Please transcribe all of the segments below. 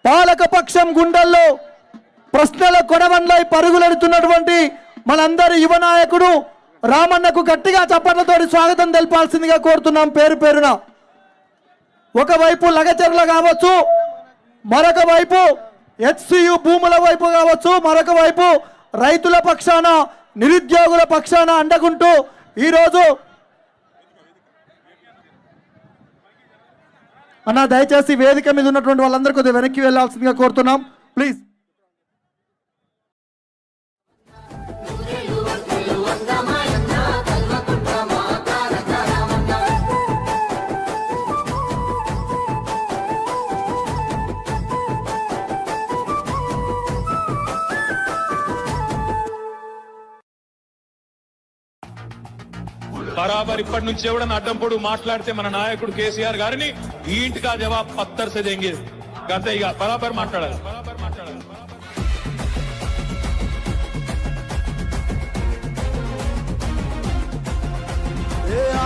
పాలకపక్షం గుండెల్లో ప్రశ్నల కొడవన్లై పరుగులెడుతున్నటువంటి మనందరి యువ నాయకుడు రామన్నకు గట్టిగా చప్పట్లతోటి స్వాగతం తెలపాల్సిందిగా కోరుతున్నాం. పేరు పేరున ఒకవైపు లగచర్ల కావచ్చు, మరొక వైపు హెచ్సియు భూముల వైపు కావచ్చు, మరొక వైపు రైతుల పక్షాన నిరుద్యోగుల పక్షాన అండగుంటూ ఈరోజు అన్న దయచేసి వేదిక మీద ఉన్నటువంటి వాళ్ళందరూ కొద్దిగా వెనక్కి వెళ్ళాల్సిందిగా కోరుతున్నాం ప్లీజ్. బరాబర్ ఇప్పటి నుంచి ఎవడన్నా అడ్డంపొడు మాట్లాడితే మన నాయకుడు కేసీఆర్ గారిని ఈ ఇంటికా జవాబు పత్తర్ సే దేంగే. అంతే ఇక బరాబర్ మాట్లాడాలి.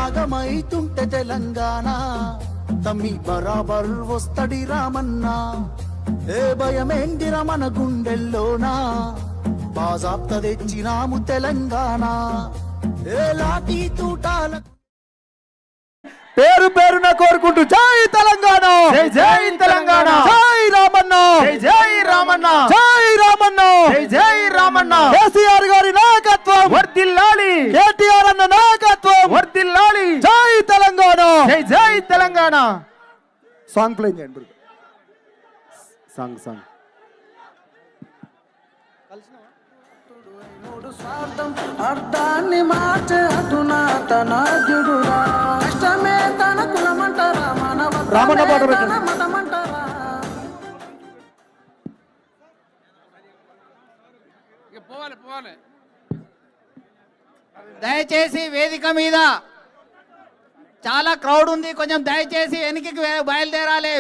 ఆగమైతుంటే తెలంగాణ తమ్మి బరాబర్ వస్తడి రామన్న. ఏ భయమేందిర మన గుండెల్లోనా బాజాప్త తెచ్చినాము తెలంగాణ. ఏ లాఠీ తూటాల పేరు పేరున కోరుకుంటూ జై తెలంగాణ, జై జై తెలంగాణ, జై రామన్న, జై జై రామన్న, జై రామన్న, జై జై రామన్న. కేసీఆర్ గారి నాయకత్వం వర్ధిల్లాలి, కేటీఆర్ అన్న నాయకత్వం వర్ధిల్లాలి. జై తెలంగాణ, జై జై తెలంగాణ. సాంగ్ ప్లే చేయండి. సాంగ్ స్వార్థం అర్థాన్ని మార్చే అధునాతనాద్యుడురా. కష్టమే తన కులమంటారా, రామన్న పాట పెట్టండి. మతమంటారా. దయచేసి వేదిక మీద చాలా క్రౌడ్ ఉంది, కొంచెం దయచేసి వెనక్కి బయలుదేరాలి.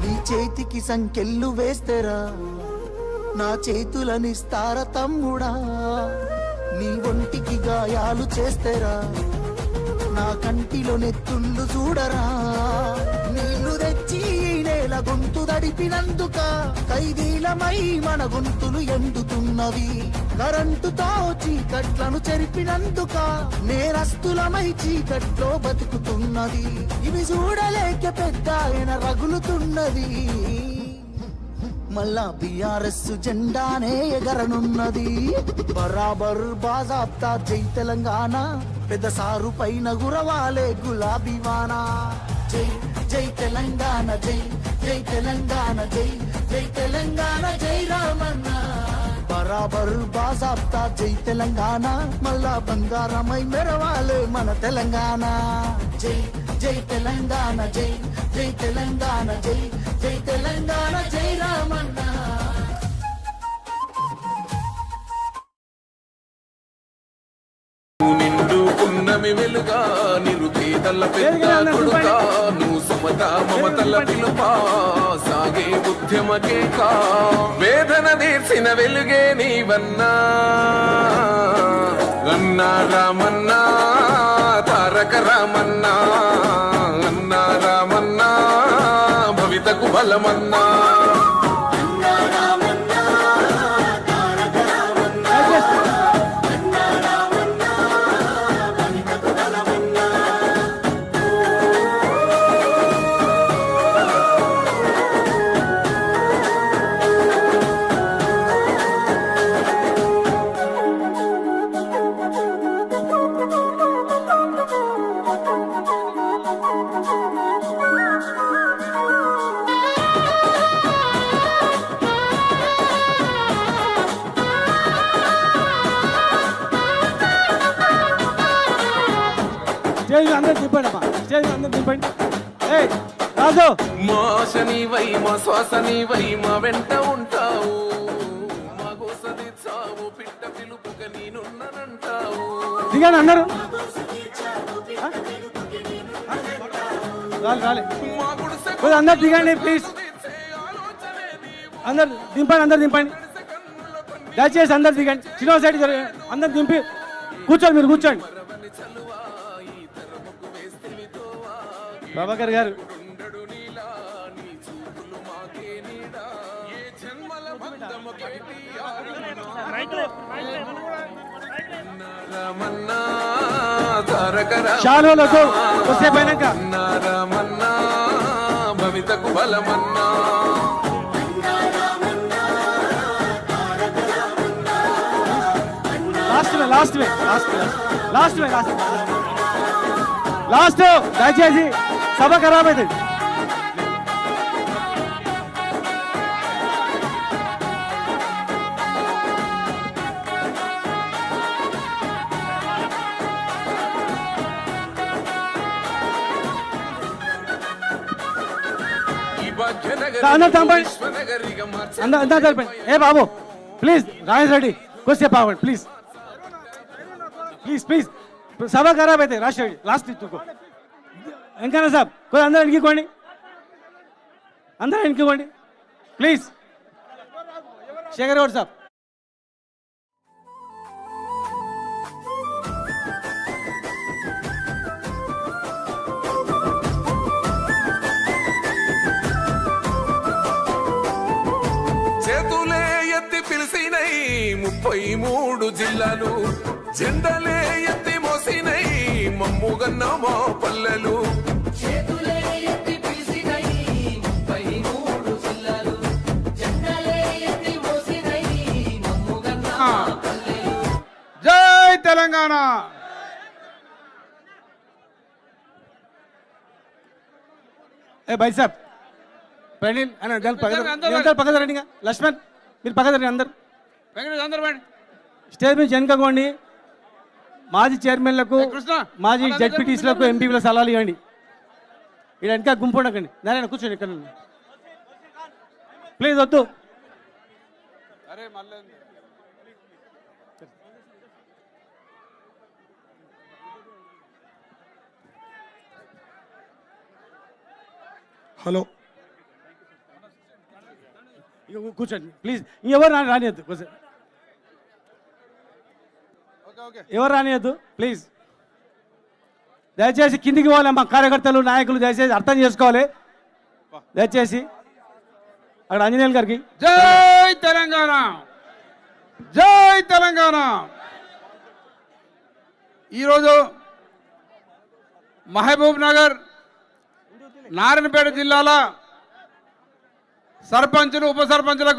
నీ చేతికి సంకెళ్ళు వేస్తేరా, నా చేతులనిస్తార తమ్ముడా. నీ ఒంటికి గాయాలు చేస్తేరా, నా కంటిలో నెత్తుళ్ళు చూడరా. నీళ్లు తెచ్చి నేల గొంతు దడిపినందుక ఖైదీలమై మన గొంతులు ఎండుతున్నవి. కరెంటుతో చీకట్లను చెరిపినందుక నేరస్తులమై చీకట్లో బతుకుతున్నది. ఇవి చూడలేక పెద్ద ఆయన రగులుతున్నది. మళ్ళా బిఆర్ఎస్ జెండానే ఎగరనున్నది. బరాబర్ బాజాప్తా జై తెలంగాణ, పెద్ద సారు పైన గురవాలే గులాబీవానా. జై జై తెలంగాణ, జై జై తెలంగాణ, జై జై తెలంగాణ, జై రామన్న. బరాబర్ బాజాప్తా జై తెలంగాణ, మళ్ళా బంగారమై మెరవాలే మన తెలంగాణ. జై జై తెలంగాణ, జై జై తెలంగాణ, జై జై తెలంగాణ, జై రామన్న. నిండుకున్నమి వెలుగా నిరుపేదల పెద్ద కొడుకా, నువ్వు సమత మమతల పిలుపా సాగే ఉద్యమకే కా. వేదన తీర్చిన వెలుగే నీవన్నా అన్నా రామన్నా, తారక రామన్నా అన్నా రామన్నా, భవితకు బలమన్నా. అందరు దింపండి అమ్మా, అందరు దింపండి. రాజు మాశని వై మా శ్వాసని వై మా వెంట ఉంటావు, మా గోసదిచ్చావు పిట్ట పిలుపుగా నేనున్నానంటావు. దిగండి అందరు, రాలే అందరు దిగండి ప్లీజ్. అందరు దింపండి, దయచేసి అందరు దిగండి. శ్రీనివాస్ రెడ్డి అందరు దింపి కూర్చోండి, మీరు కూర్చోండి. ప్రభాకర్ గారు రామన్నా తారక శాలువలతో కొద్దిసేపు అయినాక రామన్నా భవితకు బలమన్నా లాస్ట్ దయచేసి సభ ఖరాబ్ అవుతుంది. అందరు చంపండి, అందరు చంపండి. ఏ బాబు ప్లీజ్, రాజేష్ రెడ్డి కొద్దిసేపు ఆగండి ప్లీజ్ ప్లీజ్ ప్లీజ్. సభ ఖరాబ్ అయితే రాజేష్ రెడ్డి లాస్ట్ ఇచ్చుకో. వెంకన్న సాబ్ కొద్దిగా అందరూ ఎన్నుకోండి, అందరూ ఎన్నుకోండి ప్లీజ్. శేఖర్ గౌడ్ సాబ్ చేతులే ఎత్తి పిలిసినై 33 జిల్లాలు, జెండలే ఎత్తి మోసినై మమ్ముగన్న మా పల్లెలు. జై తెలంగాణ. ఏ భాయ్ సాబ్ ప్రవీణ్ అన్న పక్కన రండి. లక్ష్మణ్ మీరు పక్కన రండి, అందరు స్టేజ్ మీద వెనుకోండి. మాజీ చైర్మన్లకు, మాజీ జడ్పీటీసీలకు, ఎంపీలకు సలహాలు ఇవ్వండి. ఇక్కడ వెనక గుంపు ఉండకండి. నారాయణ కూర్చోండి ఇక్కడ ప్లీజ్, వద్దు. హలో, ఇక కూర్చోండి ప్లీజ్. ఎవరు రానియద్దు, ఎవరు రానియద్దు ప్లీజ్. దయచేసి కిందికి పోవాలి. మా కార్యకర్తలు, నాయకులు దయచేసి అర్థం చేసుకోవాలి. దయచేసి అక్కడ ఆంజనేయులు గారికి జై తెలంగాణ, జై తెలంగాణ. ఈరోజు మహబూబ్ నగర్, నారాయణపేట జిల్లాల సర్పంచులు, ఉప సర్పంచులకు